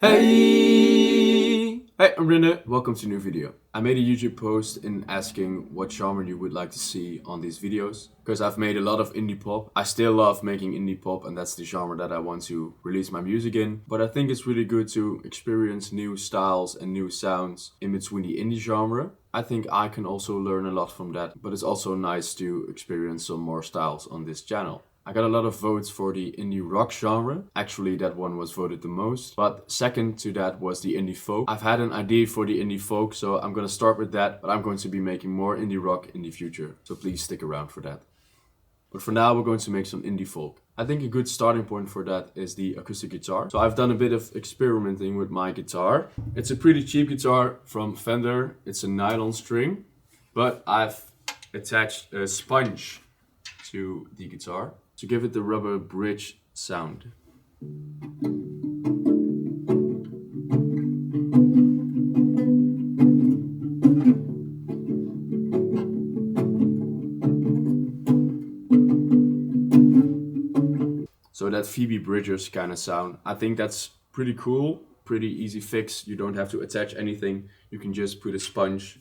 Hey, I'm Rinde. Welcome to a new video. I made a YouTube post in asking what genre you would like to see on these videos because I've made a lot of indie pop. I still love making indie pop and that's the genre that I want to release my music in. But I think it's really good to experience new styles and new sounds in between the indie genre. I think I can also learn a lot from that, but it's also nice to experience some more styles on this channel. I got a lot of votes for the indie rock genre. Actually, that one was voted the most. But second to that was the indie folk. I've had an idea for the indie folk, so I'm gonna start with that. But I'm going to be making more indie rock in the future. So please stick around for that. But for now, we're going to make some indie folk. I think a good starting point for that is the acoustic guitar. So I've done a bit of experimenting with my guitar. It's a pretty cheap guitar from Fender. It's a nylon string. But I've attached a sponge to the guitar to give it the rubber bridge sound. So that Phoebe Bridgers kind of sound. I think that's pretty cool, pretty easy fix. You don't have to attach anything. You can just put a sponge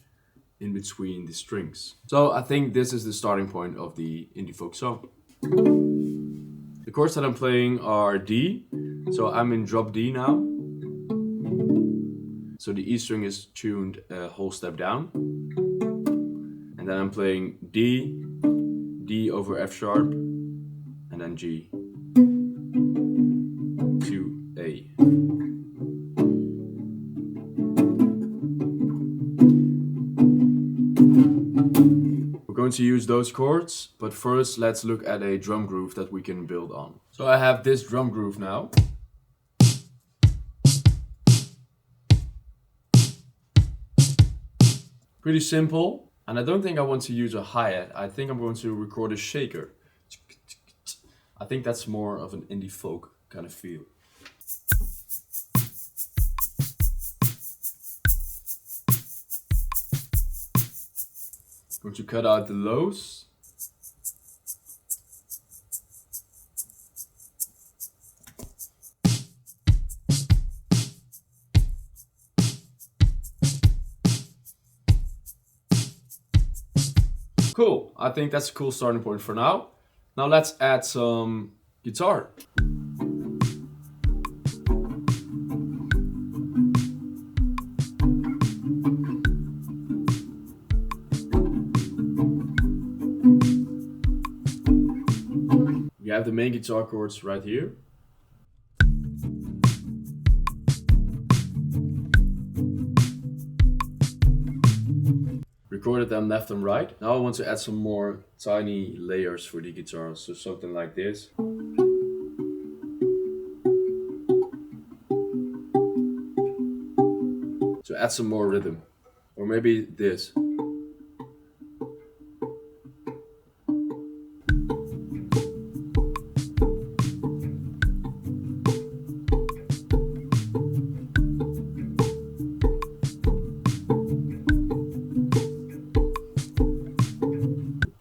in between the strings. So I think this is the starting point of the indie folk song. The chords that I'm playing are D, so I'm in drop D now. So the E string is tuned a whole step down. And then I'm playing D, D over F sharp, and then G to A. Going to use those chords, but first let's look at a drum groove that we can build on. So I have this drum groove now. Pretty simple, and I don't think I want to use a hi-hat. I think I'm going to record a shaker. I think that's more of an indie folk kind of feel. Going to cut out the lows. Cool, I think that's a cool starting point for now. Now let's add some guitar. We have the main guitar chords right here. Recorded them left and right. Now I want to add some more tiny layers for the guitar, so something like this. So add some more rhythm, or maybe this.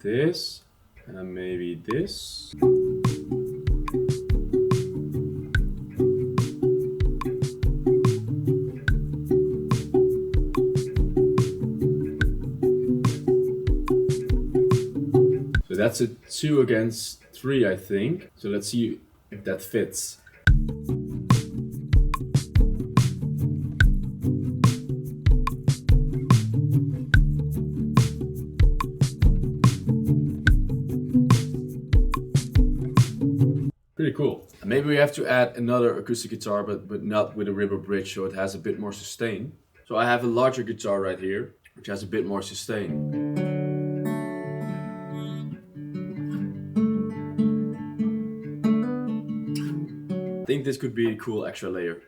This, and maybe this. So that's a 2 against 3, I think. So let's see if that fits. Pretty cool. And maybe we have to add another acoustic guitar, but not with a rubber bridge, so it has a bit more sustain. So I have a larger guitar right here, which has a bit more sustain. I think this could be a cool extra layer.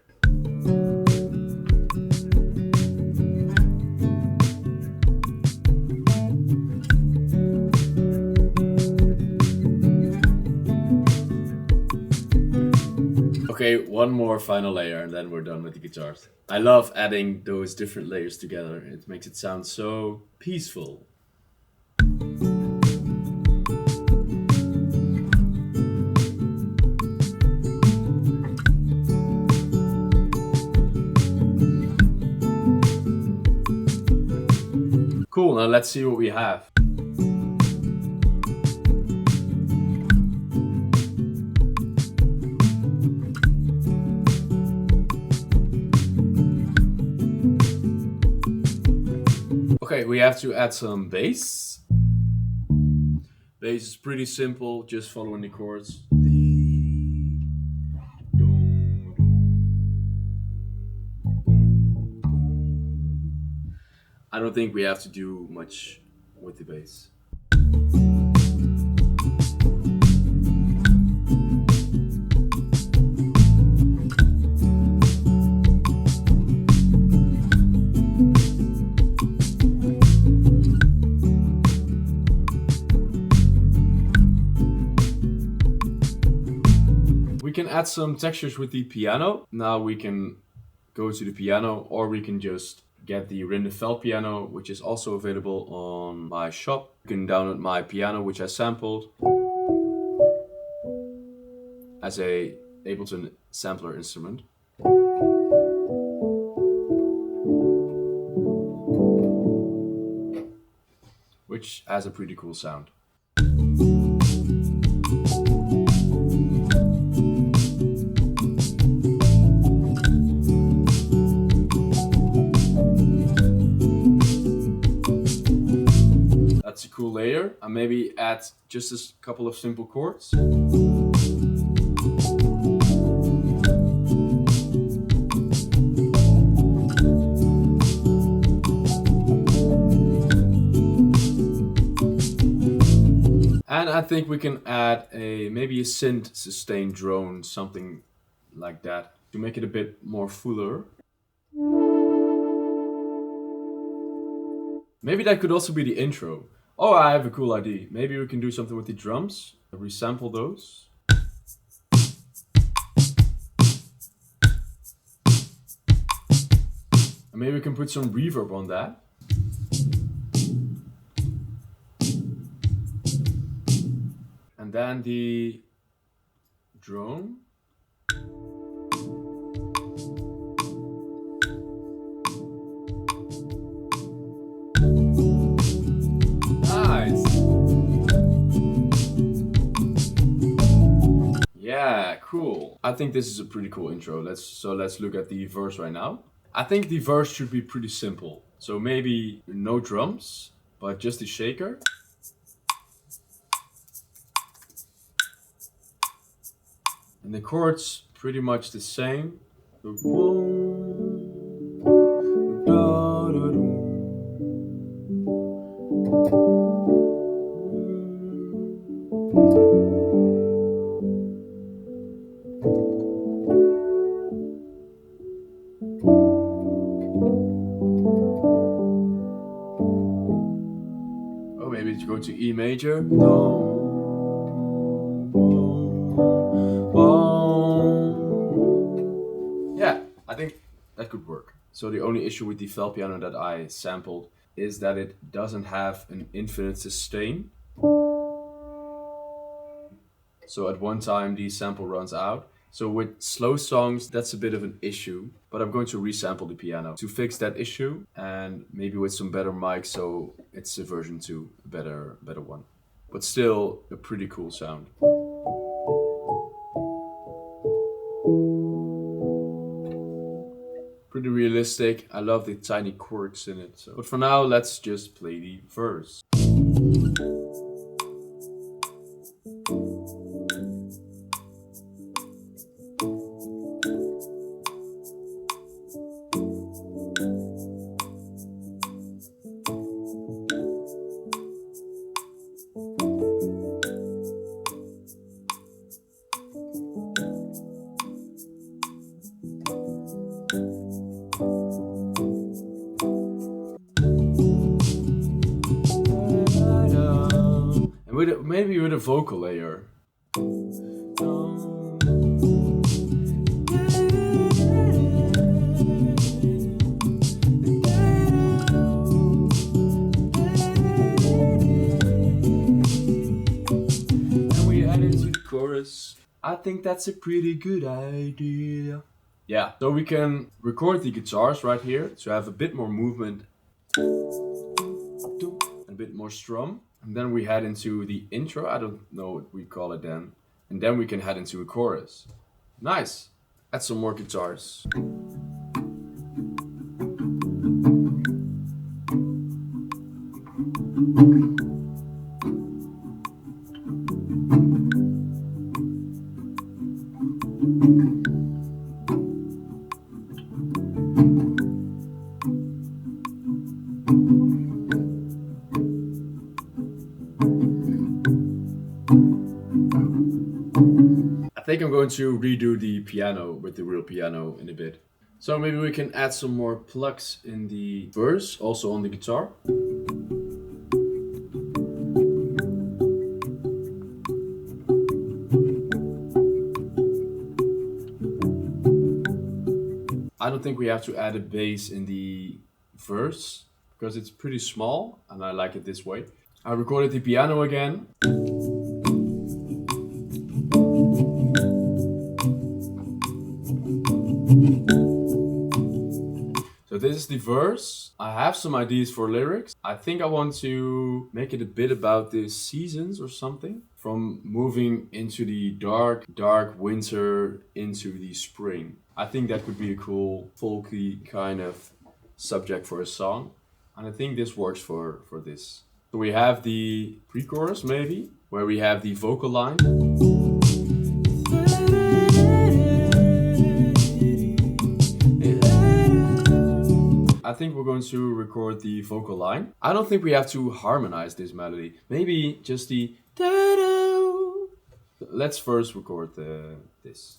Okay, one more final layer and then we're done with the guitars. I love adding those different layers together. It makes it sound so peaceful. Cool, now let's see what we have. Okay, we have to add some bass. Bass is pretty simple, just following the chords. I don't think we have to do much with the bass. We can add some textures with the piano. Now we can go to the piano, or we can just get the Rindefeld piano, which is also available on my shop. You can download my piano, which I sampled as a Ableton sampler instrument. Which has a pretty cool sound. That's a cool layer. And maybe add just a couple of simple chords. And I think we can add maybe a synth sustained drone, something like that, to make it a bit more fuller. Maybe that could also be the intro. Oh, I have a cool idea. Maybe we can do something with the drums, resample those. And maybe we can put some reverb on that. And then the drone. Nice. Yeah, cool. I think this is a pretty cool intro. Let's look at the verse right now. I think the verse should be pretty simple. So maybe no drums, but just a shaker. And the chords pretty much the same. Oh, maybe to go to E major. Yeah, I think that could work. So the only issue with the Fel piano that I sampled is that it doesn't have an infinite sustain. So at one time the sample runs out. So with slow songs, that's a bit of an issue, but I'm going to resample the piano to fix that issue, and maybe with some better mics, so it's a version 2, a better one. But still a pretty cool sound. Pretty realistic. I love the tiny quirks in it. But for now, let's just play the verse. Maybe with a vocal layer. And we add it to the chorus. I think that's a pretty good idea. Yeah, so we can record the guitars right here to have a bit more movement. bit more strum. And then we head into the intro. I don't know what we call it then. And then we can head into a chorus. Nice. Add some more guitars. I think I'm going to redo the piano with the real piano in a bit. So maybe we can add some more plucks in the verse, also on the guitar. I don't think we have to add a bass in the verse because it's pretty small and I like it this way. I recorded the piano again. So this is the verse. I have some ideas for lyrics. I think I want to make it a bit about the seasons or something. From moving into the dark winter into the spring. I think that could be a cool folky kind of subject for a song. And I think this works for this. So we have the pre-chorus maybe, where we have the vocal line. I think we're going to record the vocal line. I don't think we have to harmonize this melody. Maybe just the da-da. Let's first record this.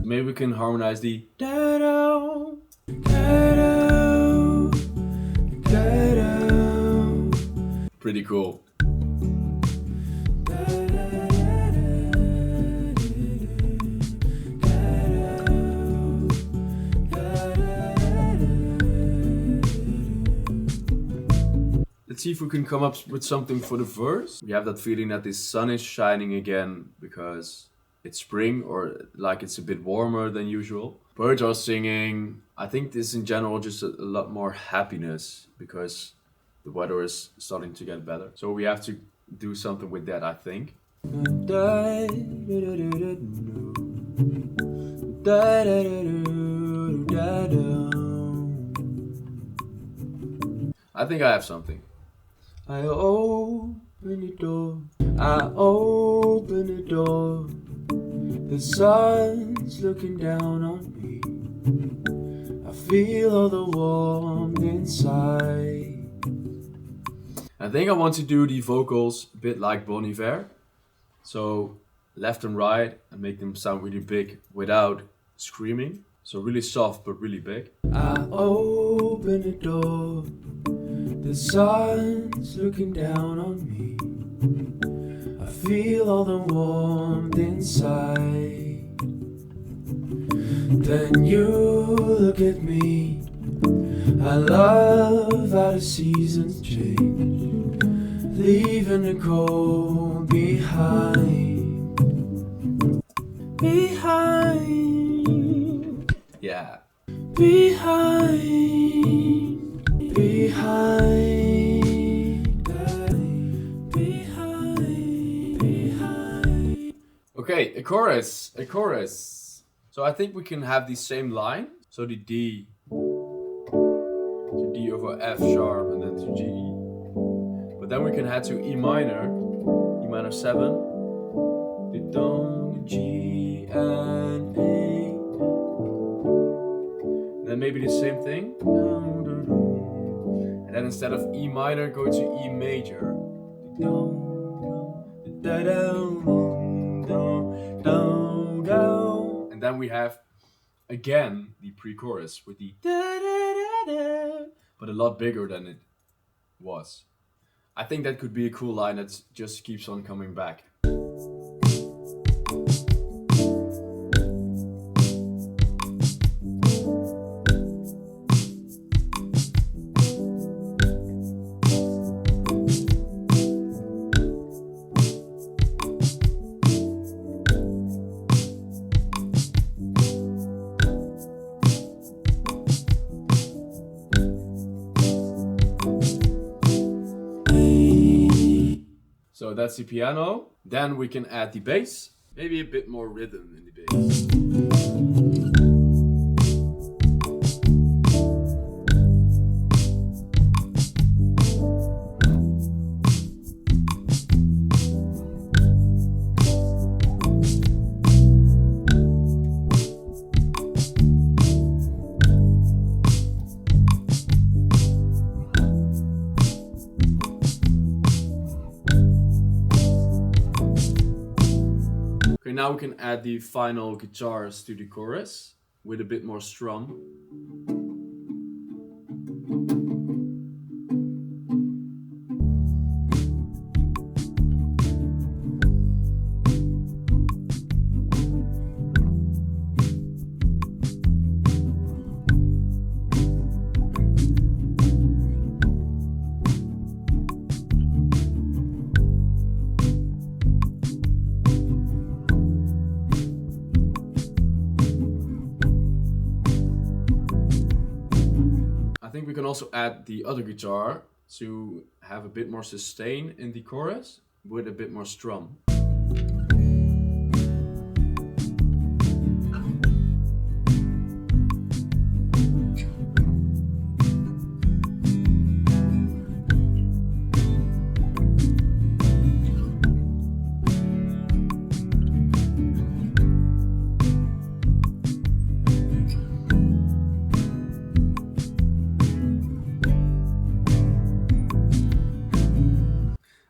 Maybe we can harmonize the da-do, da-do, da-do. Pretty cool. Let's see if we can come up with something for the verse. We have that feeling that the sun is shining again because it's spring or like it's a bit warmer than usual. Birds are singing. I think this in general just a lot more happiness because the weather is starting to get better. So we have to do something with that, I think. I think I have something. I open the door, I open the door. The sun's looking down on me. I feel all the warmth inside. I think I want to do the vocals a bit like Bon Iver. So left and right and make them sound really big without screaming. So really soft but really big. I open the door. The sun's looking down on me. I feel all the warmth inside. Then you look at me. I love how the seasons change, leaving the cold behind. Behind. Yeah. Behind. Behind. Behind. Okay, a chorus. So I think we can have the same line. So the D to D over F sharp and then to G. But then we can head to E minor 7, the Don, G and A. Then maybe the same thing. And then instead of E minor, go to E major. And then we have again the pre-chorus with the but a lot bigger than it was. I think that could be a cool line that just keeps on coming back. So that's the piano. Then we can add the bass. Maybe a bit more rhythm in the bass. Okay, now we can add the final guitars to the chorus with a bit more strum. I think we can also add the other guitar to have a bit more sustain in the chorus with a bit more strum.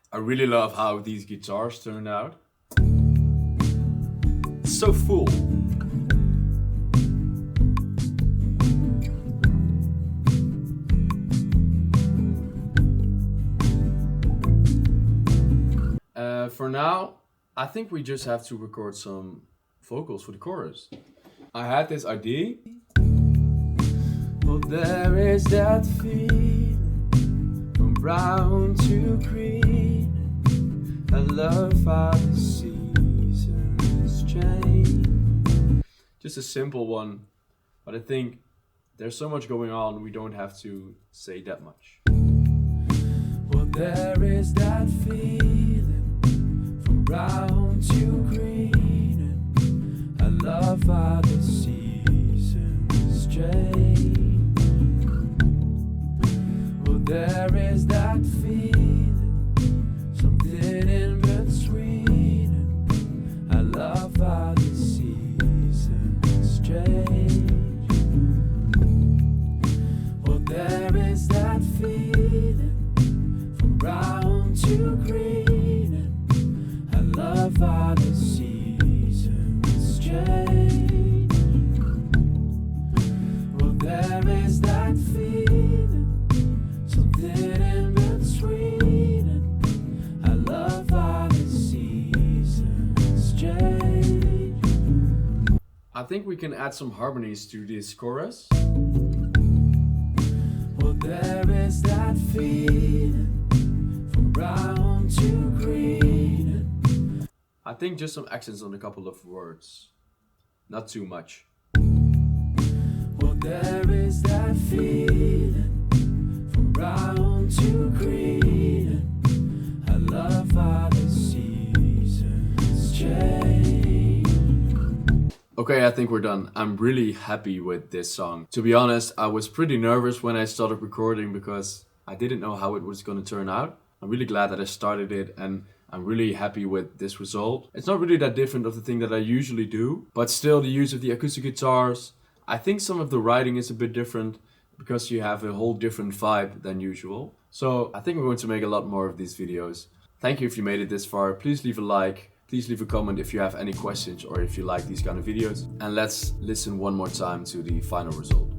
I really love how these guitars turned out. It's so full. For now, I think we just have to record some vocals for the chorus. I had this idea. Well, there is that feeling from brown to green. I love how the seasons change. Just a simple one, but I think there's so much going on, we don't have to say that much. Well, there is that feeling from brown to green. I love how the seasons change. Well, there is that feeling, something in between. I love how the seasons change. Well, there is that feeling from brown to green. I love how the seasons change. Well, there is that feeling, something in between. I love how the seasons change. I think we can add some harmonies to this chorus. Well, there is that feeling from brown to green. I think just some accents on a couple of words, not too much. Well, there is that feeling from brown to green. I love how the seasons change. Okay, I think we're done. I'm really happy with this song. To be honest, I was pretty nervous when I started recording because I didn't know how it was going to turn out. I'm really glad that I started it, and I'm really happy with this result. It's not really that different of the thing that I usually do, but still the use of the acoustic guitars. I think some of the writing is a bit different because you have a whole different vibe than usual. So I think we're going to make a lot more of these videos. Thank you if you made it this far. Please leave a like. Please leave a comment if you have any questions or if you like these kind of videos. And let's listen one more time to the final result.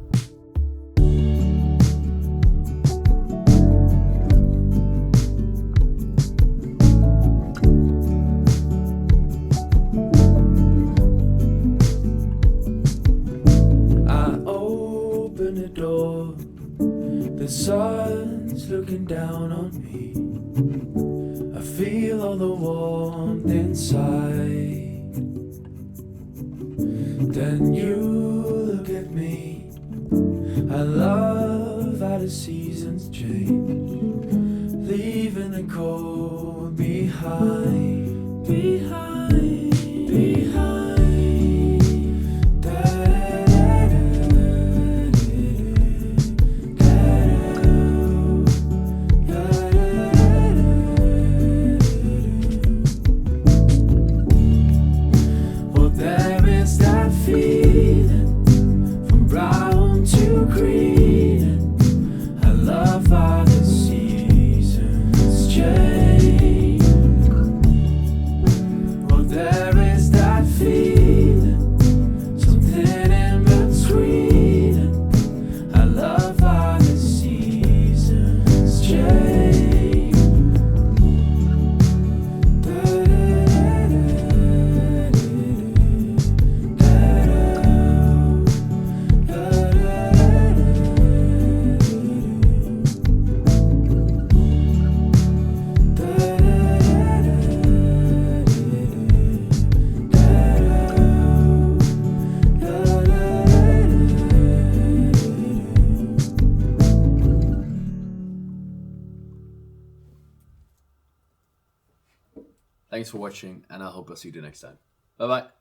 Door, the sun's looking down on me. I feel all the warmth inside. Then you look at me. I love how the seasons change, leaving the cold behind. behind, behind, behind. Well, there is that feeling from brown to green. I love how the seasons change. Well, there is that feeling, something in between. I love how the seasons change. Thanks for watching, and I hope I'll see you next time. Bye bye.